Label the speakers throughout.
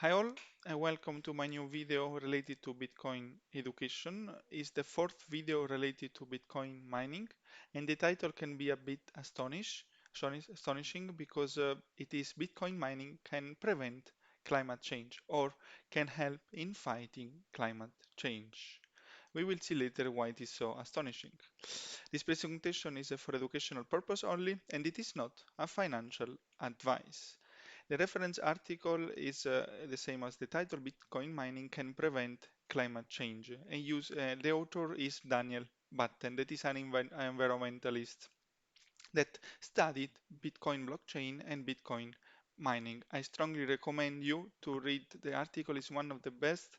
Speaker 1: Hi all, and welcome to my new video related to Bitcoin education. It's the fourth video related to Bitcoin mining, and the title can be a bit astonishing because it is Bitcoin mining can prevent climate change or can help in fighting climate change. We will see later why it is so astonishing. This presentation is for educational purpose only, and it is not a financial advice. The reference article is the same as the title, Bitcoin mining can prevent climate change. And the author is Daniel Batten, that is an environmentalist that studied Bitcoin blockchain and Bitcoin mining. I strongly recommend you to read the article. It's one of the best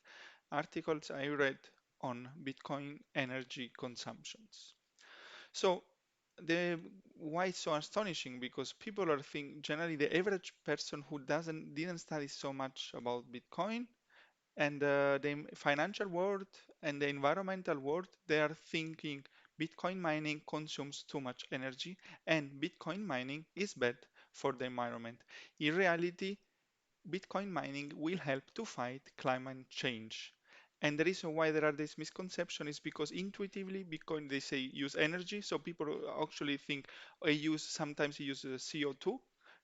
Speaker 1: articles I read on Bitcoin energy consumptions. So the why it's so astonishing because people are think generally the average person who didn't study so much about Bitcoin and the financial world and the environmental world, they are thinking Bitcoin mining consumes too much energy and Bitcoin mining is bad for the environment. In reality, Bitcoin mining will help to fight climate change. And the reason why there are this misconception is because intuitively Bitcoin they say use energy, so people actually think sometimes use CO2,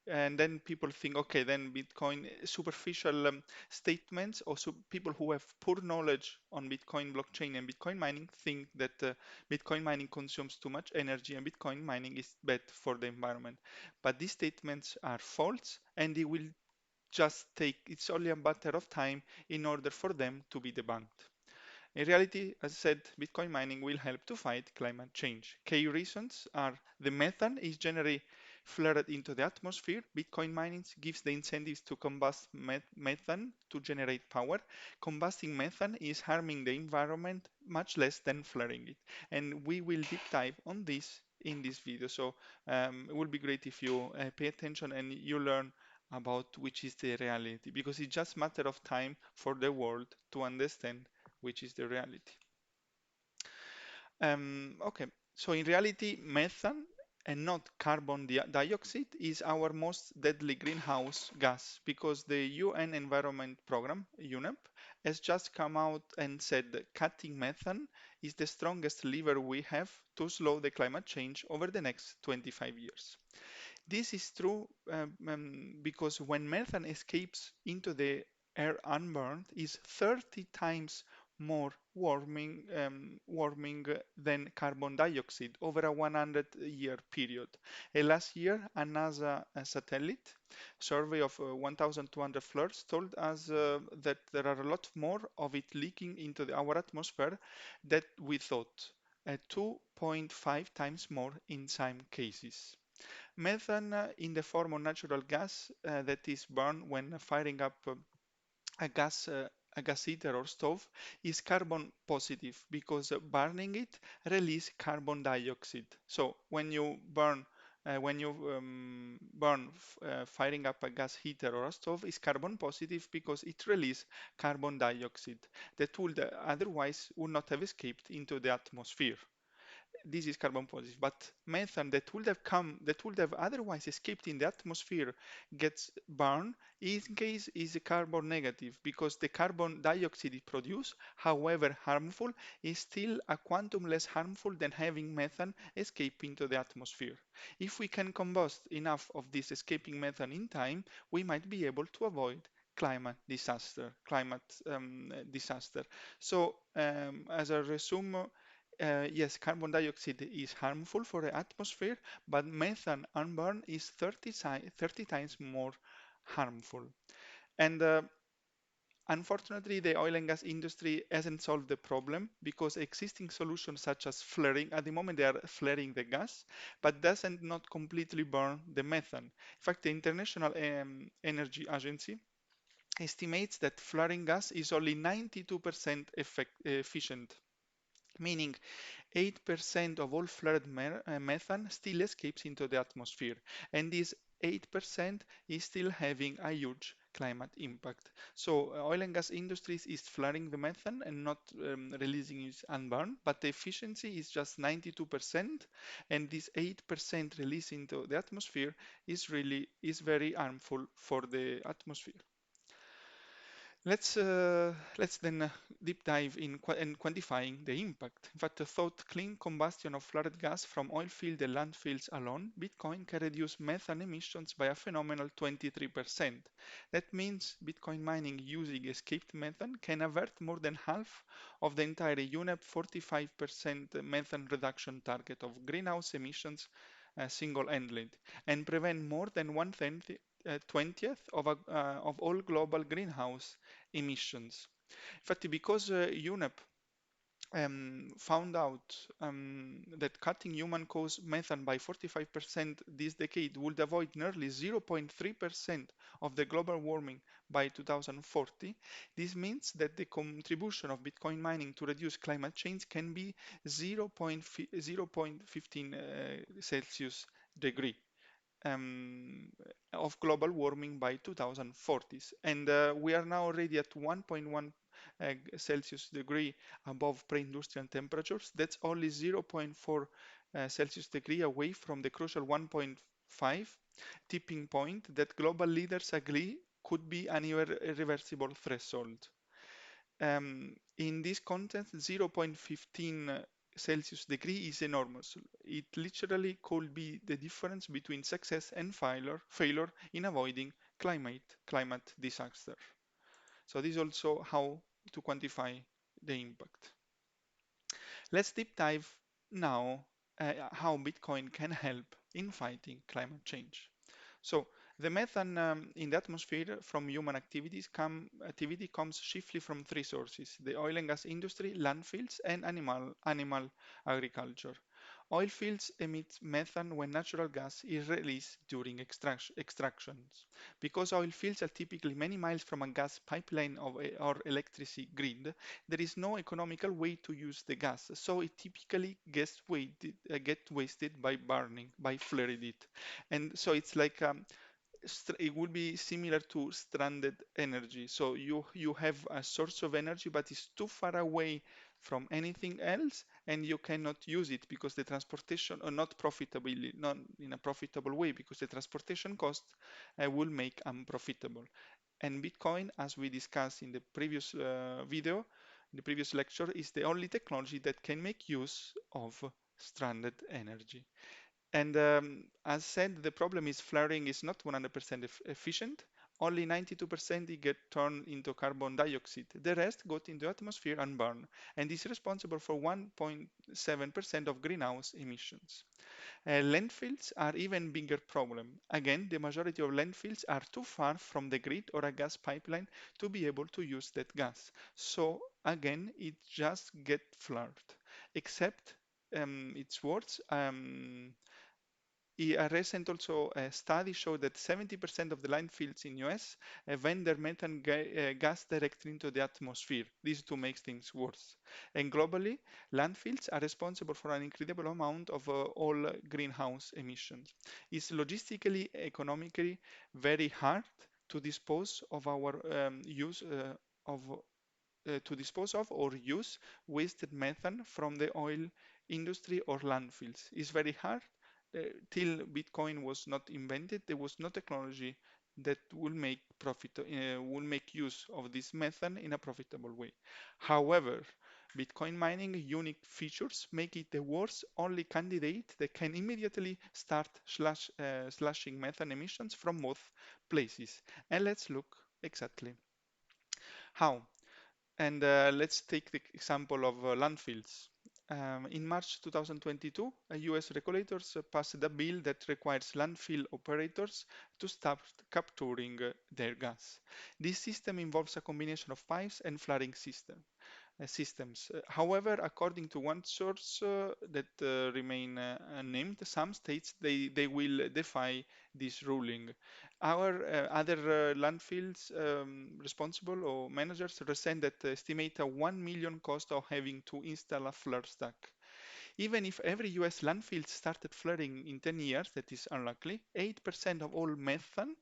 Speaker 1: and then people think okay then Bitcoin superficial statements or people who have poor knowledge on Bitcoin blockchain and Bitcoin mining think that Bitcoin mining consumes too much energy and Bitcoin mining is bad for the environment. But these statements are false and they will just take it's only a matter of time in order for them to be debunked. In reality, as I said, Bitcoin mining will help to fight climate change. Key reasons are the methane is generally flared into the atmosphere. Bitcoin mining gives the incentives to combust methane to generate power. Combusting methane is harming the environment much less than flaring it. And we will deep dive on this in this video. So it would be great if you pay attention and you learn about which is the reality because it's just matter of time for the world to understand which is the reality. Okay, so in reality, methane and not carbon dioxide is our most deadly greenhouse gas because the UN Environment Program, UNEP, has just come out and said that cutting methane is the strongest lever we have to slow the climate change over the next 25 years. This is true because when methane escapes into the air unburned, is 30 times more warming than carbon dioxide over a 100-year period. Last year, a NASA satellite survey of 1,200 floors told us that there are a lot more of it leaking into our atmosphere than we thought, 2.5 times more in some cases. Methane in the form of natural gas that is burned when firing up a gas uh, a gas heater or stove is carbon positive because burning it release carbon dioxide. So when you burn firing up a gas heater or a stove is carbon positive because it release carbon dioxide that would otherwise would not have escaped into the atmosphere. This is carbon positive, but methane that would have otherwise escaped in the atmosphere gets burned in case is a carbon negative because the carbon dioxide it produces, however harmful, is still a quantum less harmful than having methane escape into the atmosphere. If we can combust enough of this escaping methane in time, we might be able to avoid climate disaster. So as a resume, yes, carbon dioxide is harmful for the atmosphere, but methane unburned is 30 times more harmful. And unfortunately, the oil and gas industry hasn't solved the problem because existing solutions such as flaring, at the moment they are flaring the gas, but doesn't not completely burn the methane. In fact, the International Energy Agency estimates that flaring gas is only 92% efficient, meaning 8% of all flared methane still escapes into the atmosphere, and this 8% is still having a huge climate impact. So oil and gas industries is flaring the methane and not releasing it unburned, but the efficiency is just 92%, and this 8% release into the atmosphere is very harmful for the atmosphere. Let's then deep dive in quantifying the impact. In fact, thought clean combustion of flared gas from oil field and landfills alone, Bitcoin can reduce methane emissions by a phenomenal 23%. That means Bitcoin mining using escaped methane can avert more than half of the entire UNEP 45% methane reduction target of greenhouse emissions single-handedly and prevent more than 1/20th of all global greenhouse emissions. In fact, because UNEP found out that cutting human-caused methane by 45% this decade would avoid nearly 0.3% of the global warming by 2040. This means that the contribution of Bitcoin mining to reduce climate change can be 0.15 Celsius degree um, of global warming by 2040s. And we are now already at 1.1 Celsius degree above pre-industrial temperatures. That's only zero point 0.4 Celsius degree away from the crucial 1.5 tipping point that global leaders agree could be an irreversible threshold. In this context, 0.15 Celsius degree is enormous. It literally could be the difference between success and failure in avoiding climate disaster. So this is also how to quantify the impact. Let's deep dive now how Bitcoin can help in fighting climate change. So the methane in the atmosphere from human activity comes chiefly from three sources: the oil and gas industry, landfills, and animal agriculture. Oil fields emit methane when natural gas is released during extractions. Because oil fields are typically many miles from a gas pipeline or electricity grid, there is no economical way to use the gas, so it typically get wasted by burning, by flaring it. And so it's like it would be similar to stranded energy. So you have a source of energy, but it's too far away from anything else, and you cannot use it because the transportation, or not profitably, not in a profitable way, because the transportation cost will make unprofitable. And Bitcoin, as we discussed in the previous video, the previous lecture, is the only technology that can make use of stranded energy. And as said, the problem is flaring is not 100% efficient. Only 92% it get turned into carbon dioxide. The rest got into the atmosphere and burn, and is responsible for 1.7% of greenhouse emissions. Landfills are even bigger problem. Again, the majority of landfills are too far from the grid or a gas pipeline to be able to use that gas. So again, it just get flared. Except its words. A recent also study showed that 70% of the landfills in US vent their methane gas directly into the atmosphere. This to make things worse. And globally, landfills are responsible for an incredible amount of all greenhouse emissions. It's logistically, economically very hard to dispose of our use of to dispose of or use wasted methane from the oil industry or landfills. It's very hard. Till Bitcoin was not invented, there was no technology that will make use of this methane in a profitable way. However, Bitcoin mining unique features make it the world's only candidate that can immediately start slashing methane emissions from both places. And let's look exactly how. And let's take the example of landfills. In March 2022, US regulators passed a bill that requires landfill operators to start capturing their gas. This system involves a combination of pipes and flaring systems. However, according to one source that remain unnamed, some states they will defy this ruling. Our other landfills responsible or managers resent that estimate a 1 million cost of having to install a flare stack. Even if every US landfill started flaring in 10 years, that is unlikely, 8% of all methane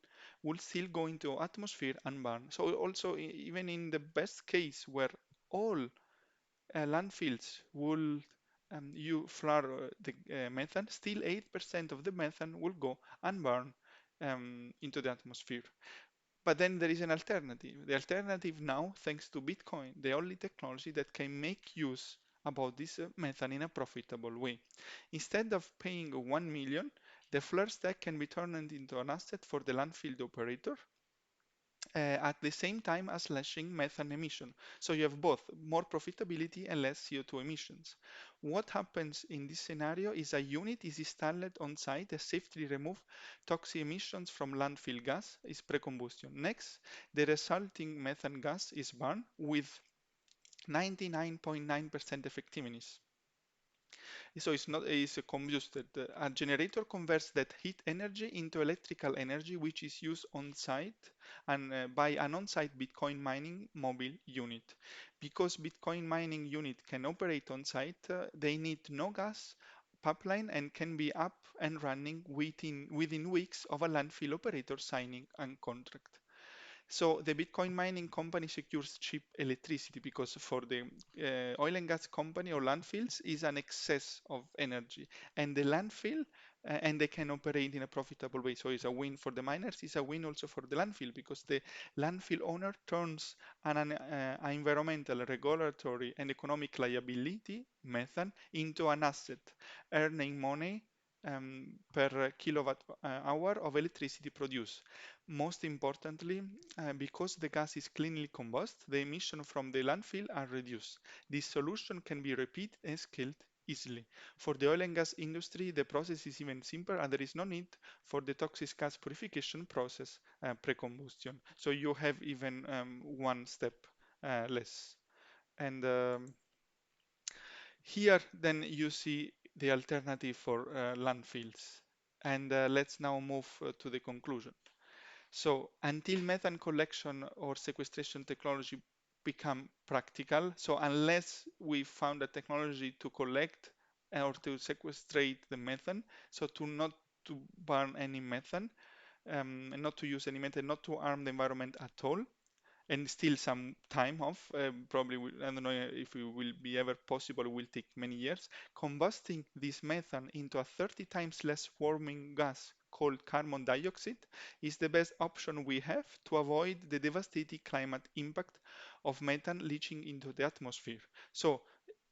Speaker 1: will still go into atmosphere and burn. So also even in the best case where all landfills will you flare the methane, still 8% of the methane will go and burn into the atmosphere. But then there is an alternative. The alternative now, thanks to Bitcoin, the only technology that can make use about this method in a profitable way. Instead of paying 1 million, the flare stack can be turned into an asset for the landfill operator at the same time as slashing methane emission. So you have both more profitability and less CO2 emissions. What happens in this scenario is a unit is installed on site that safely remove toxic emissions from landfill gas is pre-combustion. Next, the resulting methane gas is burned with 99.9% effectiveness. So it's not it's combusted. A generator converts that heat energy into electrical energy, which is used on site and by an on-site Bitcoin mining mobile unit. Because Bitcoin mining unit can operate on site, they need no gas pipeline and can be up and running within weeks of a landfill operator signing a contract. So the Bitcoin mining company secures cheap electricity because for the oil and gas company or landfills is an excess of energy, and the landfill and they can operate in a profitable way. So it's a win for the miners, it's a win also for the landfill because the landfill owner turns an environmental, regulatory, and economic liability method into an asset, earning money per kilowatt hour of electricity produced. Most importantly, because the gas is cleanly combust, the emissions from the landfill are reduced. This solution can be repeated and scaled easily. For the oil and gas industry, the process is even simpler and there is no need for the toxic gas purification process pre-combustion. So you have even one step less. And here then you see the alternative for landfills. And let's now move to the conclusion. So until methane collection or sequestration technology become practical, so unless we found a technology to collect or to sequestrate the methane, so to not to burn any methane, and not to use any methane, not to harm the environment at all, and still some time off. Probably, I don't know if it will be ever possible, it will take many years. Combusting this methane into a 30 times less warming gas called carbon dioxide is the best option we have to avoid the devastating climate impact of methane leaching into the atmosphere. So,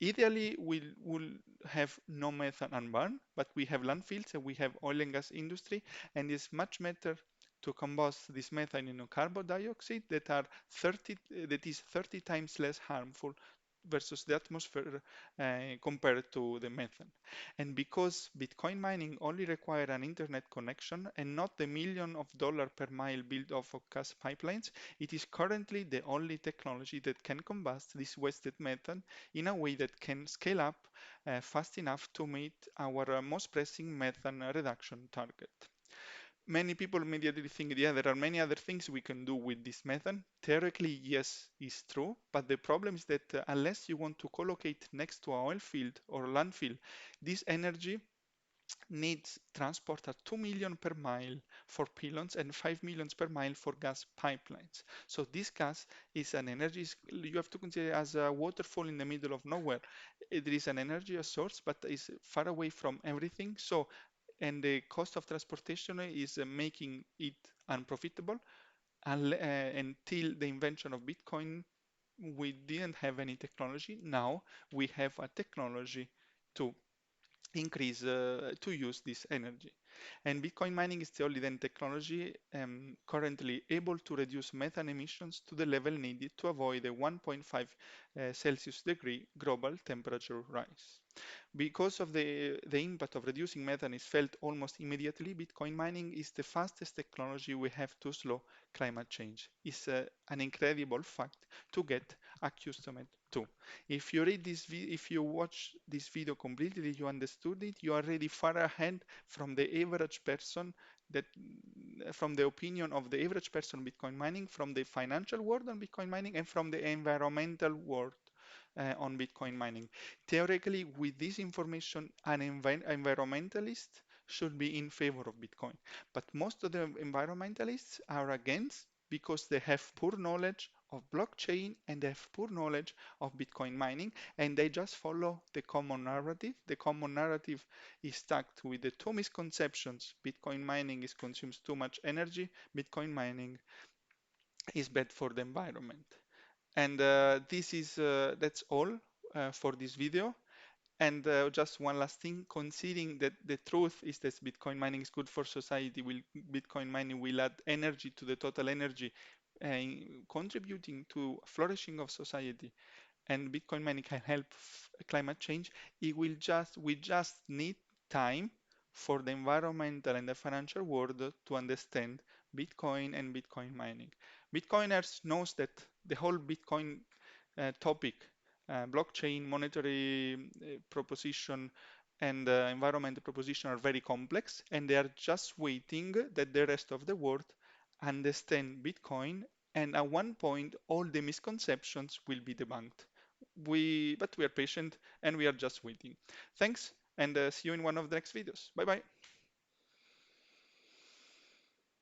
Speaker 1: ideally, we will have no methane unburned, but we have landfills and we have oil and gas industry, and it's much better to combust this methane into carbon dioxide that is 30 times less harmful versus the atmosphere compared to the methane. And because Bitcoin mining only require an internet connection and not the million of dollar per mile built off of gas pipelines, it is currently the only technology that can combust this wasted methane in a way that can scale up fast enough to meet our most pressing methane reduction target. Many people immediately think, yeah, there are many other things we can do with this method. Theoretically, yes, it's true, but the problem is that unless you want to collocate next to a oil field or landfill, this energy needs transport at 2 million per mile for pylons and 5 millions per mile for gas pipelines. So this gas is an energy you have to consider as a waterfall in the middle of nowhere. There is an energy source, but is far away from everything. So and the cost of transportation is making it unprofitable. Until the invention of Bitcoin, we didn't have any technology. Now we have a technology to increase to use this energy. And Bitcoin mining is the only then technology currently able to reduce methane emissions to the level needed to avoid a 1.5 Celsius degree global temperature rise. Because of the impact of reducing methane is felt almost immediately, Bitcoin mining is the fastest technology we have to slow climate change. It's an incredible fact to get accustomed to. If you read this, if you watch this video completely, you understood it, you are already far ahead from the average person that from the opinion of the average person Bitcoin mining, from the financial world on Bitcoin mining, and from the environmental world on Bitcoin mining. Theoretically, with this information, an environmentalist should be in favor of Bitcoin. But most of the environmentalists are against because they have poor knowledge of blockchain and they have poor knowledge of Bitcoin mining, and they just follow the common narrative. The common narrative is stacked with the two misconceptions. Bitcoin mining is consumes too much energy. Bitcoin mining is bad for the environment. And this is that's all for this video. And just one last thing, considering that the truth is that Bitcoin mining is good for society, Bitcoin mining will add energy to the total energy, contributing to flourishing of society, and Bitcoin mining can help climate change. We just need time for the environmental and the financial world to understand Bitcoin and Bitcoin mining. Bitcoiners knows that the whole Bitcoin topic, blockchain, monetary proposition, and environment proposition are very complex, and they are just waiting that the rest of the world understand Bitcoin, and at one point all the misconceptions will be debunked. But we are patient and we are just waiting. Thanks, and see you in one of the next videos. Bye bye.